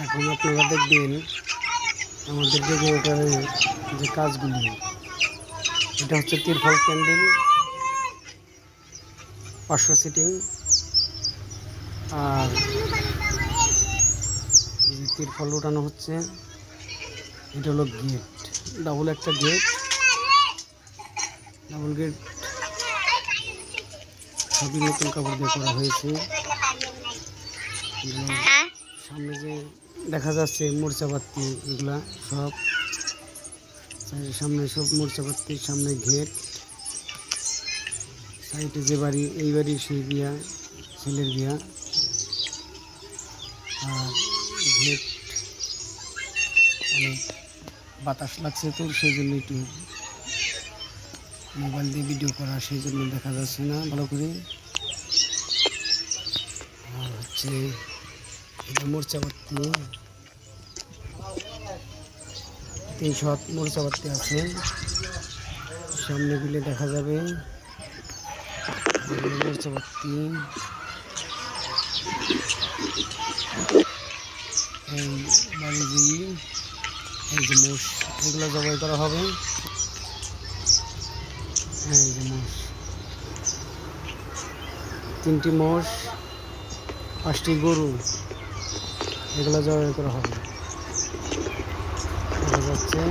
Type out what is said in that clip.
এখন আপনারা দেখবেন আমাদের ডেকোরেটরের যে কাজগুলি, এটা হচ্ছে তিরফল প্যান্ডেল 500 সিটিং। আর এই যে তিরফল ওঠানো হচ্ছে, এটা হলো গেট, ডাবল একটা গেট, ডাবল গেট সবই নতুন কাপড় দিয়ে করা হয়েছে। সামনে যে দেখা যাচ্ছে মোর্চাবাতি, এগুলা সব সামনে সব মোর্চাবাতির সামনে গেট, সাইডে যে বাড়ি, এই বাড়ির সেই বিয়া, ছেলের বিয়া। আর গেট অনেক বাতাস লাগছে, তো সেই জন্য একটু মোবাইল দিয়ে ভিডিও করা, সেই জন্য দেখা যাচ্ছে না ভালো করে। আর হচ্ছে এটা মোর্চাবাতি, 300 হাত মোর্চাবাতি আছে, সামনে গেলে দেখা যাবে মোর্চাবাতি। এই বাড়ি এই যে মোষ, এগুলো জবাই করা হবে। এই যে মোষ, 3টি মোষ, 5টি গরু, এগুলো জবাই করা হবে। দেখা যাচ্ছে